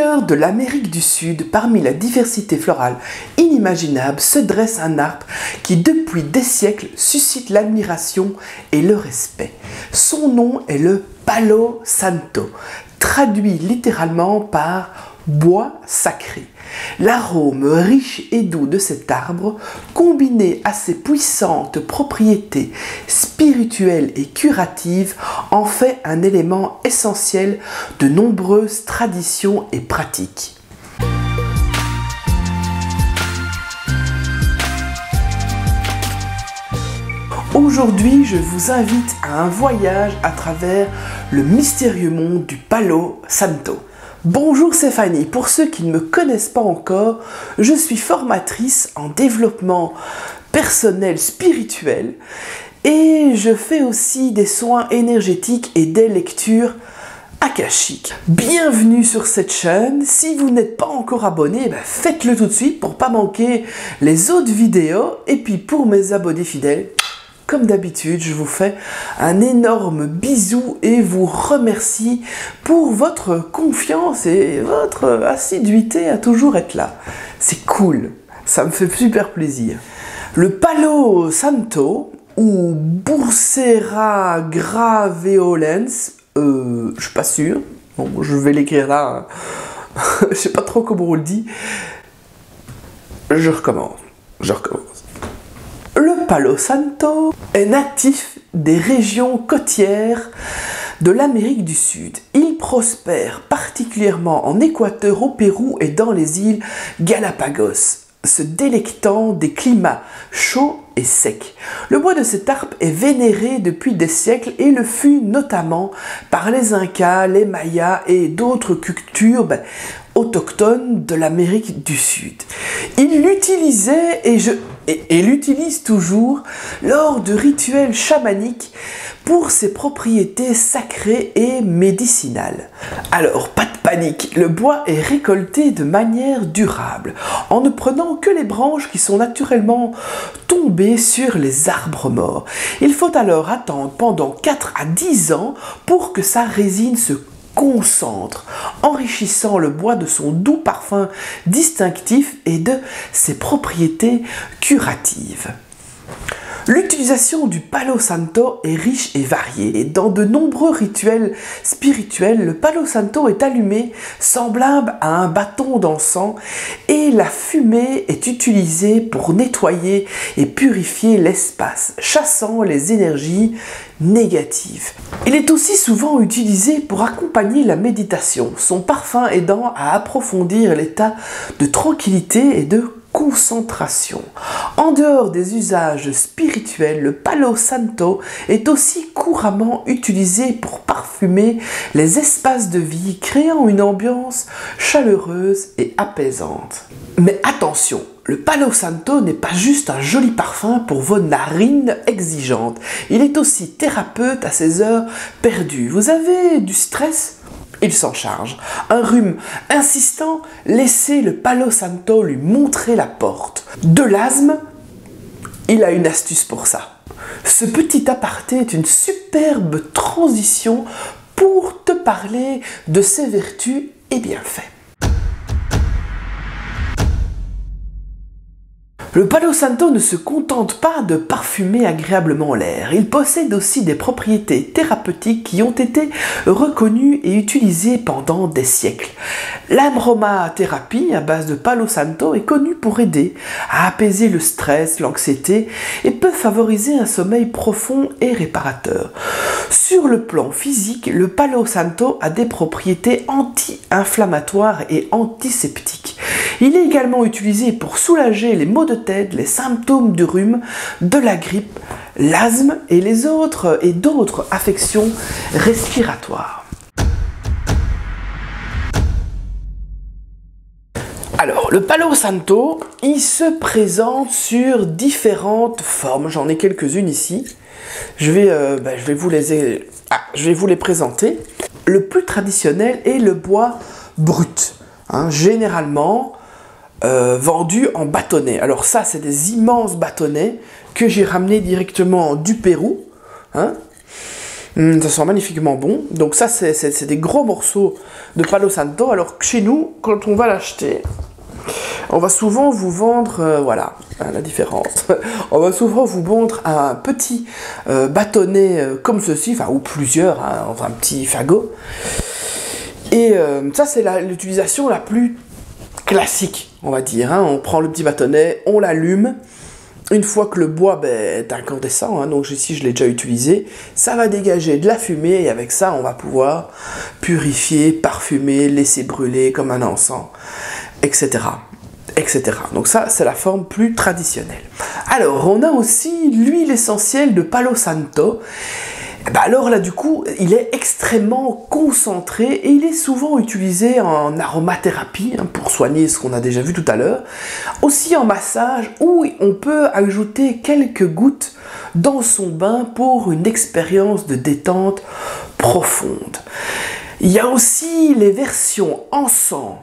cœur de l'Amérique du Sud, parmi la diversité florale inimaginable, se dresse un arbre qui, depuis des siècles, suscite l'admiration et le respect. Son nom est le Palo Santo, traduit littéralement par bois sacré. L'arôme riche et doux de cet arbre, combiné à ses puissantes propriétés spirituelles et curatives, en fait un élément essentiel de nombreuses traditions et pratiques. Aujourd'hui, je vous invite à un voyage à travers le mystérieux monde du Palo Santo. Bonjour, c'est Fanny. Pour ceux qui ne me connaissent pas encore, je suis formatrice en développement personnel spirituel et je fais aussi des soins énergétiques et des lectures akashiques. Bienvenue sur cette chaîne. Si vous n'êtes pas encore abonné, faites-le tout de suite pour ne pas manquer les autres vidéos. Et puis pour mes abonnés fidèles, comme d'habitude, je vous fais un énorme bisou et vous remercie pour votre confiance et votre assiduité à toujours être là. C'est cool, ça me fait super plaisir. Le Palo Santo, ou Bursera graveolens, je suis pas sûr, bon, je vais l'écrire là, je sais pas trop comment on le dit. Je recommence. Le Palo Santo est natif des régions côtières de l'Amérique du Sud. Il prospère particulièrement en Équateur, au Pérou et dans les îles Galapagos, se délectant des climats chauds et secs. Le bois de cet arbre est vénéré depuis des siècles et le fut notamment par les Incas, les Mayas et d'autres cultures autochtones de l'Amérique du Sud. Il l'utilisait et l'utilise toujours lors de rituels chamaniques pour ses propriétés sacrées et médicinales. Alors, pas de panique, le bois est récolté de manière durable, en ne prenant que les branches qui sont naturellement tombées sur les arbres morts. Il faut alors attendre pendant 4 à 10 ans pour que sa résine se concentre, enrichissant le bois de son doux parfum distinctif et de ses propriétés curatives. L'utilisation du Palo Santo est riche et variée. Et dans de nombreux rituels spirituels, le Palo Santo est allumé semblable à un bâton d'encens et la fumée est utilisée pour nettoyer et purifier l'espace, chassant les énergies négatives. Il est aussi souvent utilisé pour accompagner la méditation, son parfum aidant à approfondir l'état de tranquillité et de concentration. En dehors des usages spirituels, le Palo Santo est aussi couramment utilisé pour parfumer les espaces de vie, créant une ambiance chaleureuse et apaisante. Mais attention, le Palo Santo n'est pas juste un joli parfum pour vos narines exigeantes. Il est aussi thérapeute à ces heures perdues. Vous avez du stress ? Il s'en charge. Un rhume insistant, laissez le Palo Santo lui montrer la porte. De l'asthme, il a une astuce pour ça. Ce petit aparté est une superbe transition pour te parler de ses vertus et bienfaits. Le Palo Santo ne se contente pas de parfumer agréablement l'air, il possède aussi des propriétés thérapeutiques qui ont été reconnues et utilisées pendant des siècles. L'aromathérapie à base de Palo Santo est connue pour aider à apaiser le stress, l'anxiété et peut favoriser un sommeil profond et réparateur. Sur le plan physique, le Palo Santo a des propriétés anti-inflammatoires et antiseptiques. Il est également utilisé pour soulager les maux de tête, les symptômes du rhume, de la grippe, l'asthme et d'autres affections respiratoires. Alors, le Palo Santo, il se présente sur différentes formes. J'en ai quelques-unes ici. Je vais vous les présenter. Le plus traditionnel est le bois brut, généralement vendu en bâtonnets. Alors ça, c'est des immenses bâtonnets que j'ai ramenés directement du Pérou. Ça sent magnifiquement bon. Donc ça, c'est des gros morceaux de Palo Santo. Alors que chez nous, quand on va l'acheter, on va souvent vous vendre, voilà, la différence. On va souvent vous vendre un petit bâtonnet comme ceci, enfin, ou plusieurs, hein, enfin, un petit fagot. Et ça, c'est l'utilisation la plus classique, on va dire. Hein. On prend le petit bâtonnet, on l'allume. Une fois que le bois est incandescent, hein, donc ici je l'ai déjà utilisé, ça va dégager de la fumée et avec ça on va pouvoir purifier, parfumer, laisser brûler comme un encens, etc. etc. Donc ça c'est la forme plus traditionnelle. Alors on a aussi l'huile essentielle de Palo Santo. Alors là du coup il est extrêmement concentré et il est souvent utilisé en aromathérapie hein, pour soigner ce qu'on a déjà vu tout à l'heure, aussi en massage où on peut ajouter quelques gouttes dans son bain pour une expérience de détente profonde. Il y a aussi les versions encens,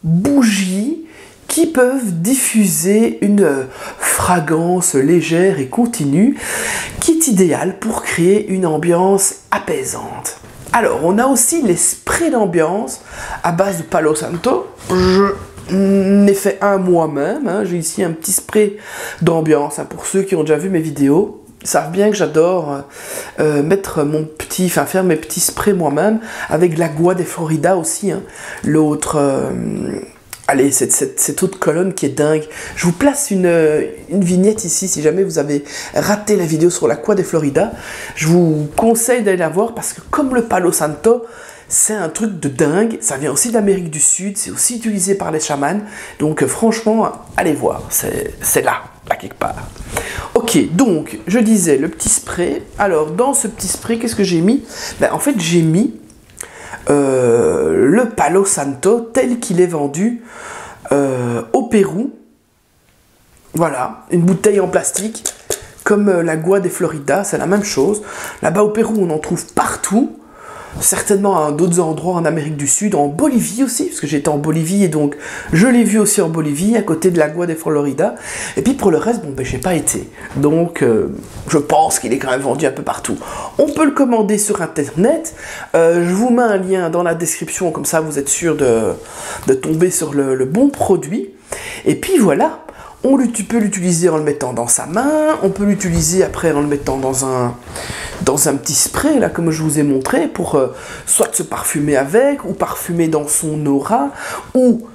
bougies qui peuvent diffuser une fragrance légère et continue qui est idéale pour créer une ambiance apaisante. Alors, on a aussi les sprays d'ambiance à base de Palo Santo. Je ai fait un moi-même. Hein. J'ai ici un petit spray d'ambiance. Hein. Pour ceux qui ont déjà vu mes vidéos, ils savent bien que j'adore faire mes petits sprays moi-même avec l'Agua de Florida aussi. Hein. L'autre... Allez, cette autre colonne qui est dingue. Je vous place une vignette ici, si jamais vous avez raté la vidéo sur l'Agua de Florida. Je vous conseille d'aller la voir parce que comme le Palo Santo, c'est un truc de dingue. Ça vient aussi d'Amérique du Sud, c'est aussi utilisé par les chamans. Donc franchement, allez voir, c'est là quelque part. Ok, donc, je disais, le petit spray. Alors, dans ce petit spray, qu'est-ce que j'ai mis? En fait, j'ai mis... le Palo Santo tel qu'il est vendu au Pérou. Voilà, une bouteille en plastique comme l'Agua de Florida, c'est la même chose. Là-bas au Pérou, on en trouve partout. Certainement à d'autres endroits en Amérique du Sud, en Bolivie aussi, parce que j'étais en Bolivie et donc je l'ai vu aussi en Bolivie, à côté de l'Agua de Florida. Et puis pour le reste, bon, j'ai pas été. Donc je pense qu'il est quand même vendu un peu partout. On peut le commander sur internet. Je vous mets un lien dans la description, comme ça vous êtes sûr de tomber sur le bon produit. Et puis voilà. Tu peux l'utiliser en le mettant dans sa main, on peut l'utiliser après en le mettant dans un petit spray, là, comme je vous ai montré, pour soit se parfumer avec, ou parfumer dans son aura, ou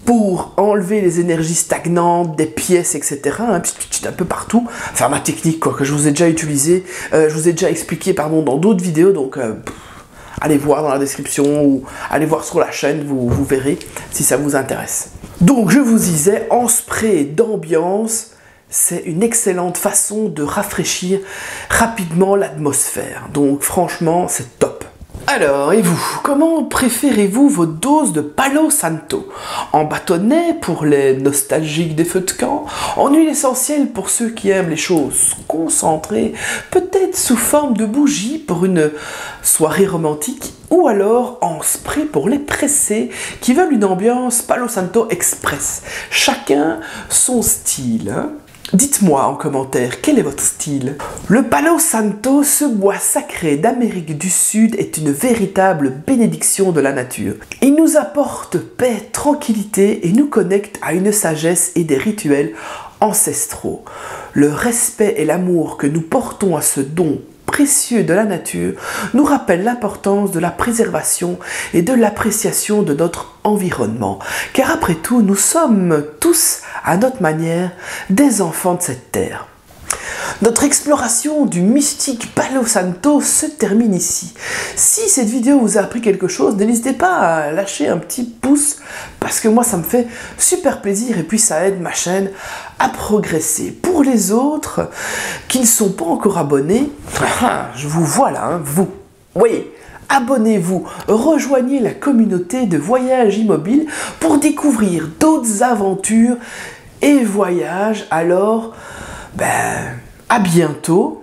pour enlever les énergies stagnantes des pièces, etc. Hein, un peu partout. Enfin, ma technique, quoi, que je vous ai déjà utilisé, je vous ai déjà expliqué, pardon, dans d'autres vidéos, donc... allez voir dans la description ou allez voir sur la chaîne, vous verrez si ça vous intéresse. Donc je vous disais, en spray d'ambiance, c'est une excellente façon de rafraîchir rapidement l'atmosphère. Donc franchement, c'est top. Alors, et vous, comment préférez-vous vos doses de Palo Santo? En bâtonnet pour les nostalgiques des feux de camp, en huile essentielle pour ceux qui aiment les choses concentrées, peut-être sous forme de bougie pour une soirée romantique, ou alors en spray pour les pressés qui veulent une ambiance Palo Santo Express. Chacun son style, hein. Dites-moi en commentaire, quel est votre style? Le Palo Santo, ce bois sacré d'Amérique du Sud, est une véritable bénédiction de la nature. Il nous apporte paix, tranquillité et nous connecte à une sagesse et des rituels ancestraux. Le respect et l'amour que nous portons à ce don précieux de la nature nous rappelle l'importance de la préservation et de l'appréciation de notre environnement. Car après tout, nous sommes tous, à notre manière, des enfants de cette terre. Notre exploration du mystique Palo Santo se termine ici. Si cette vidéo vous a appris quelque chose, n'hésitez pas à lâcher un petit pouce parce que moi ça me fait super plaisir et puis ça aide ma chaîne à progresser. Pour les autres qui ne sont pas encore abonnés, je vous vois là, hein, vous. Oui, abonnez-vous, rejoignez la communauté de Voyage Immobile pour découvrir d'autres aventures et voyages. Alors, à bientôt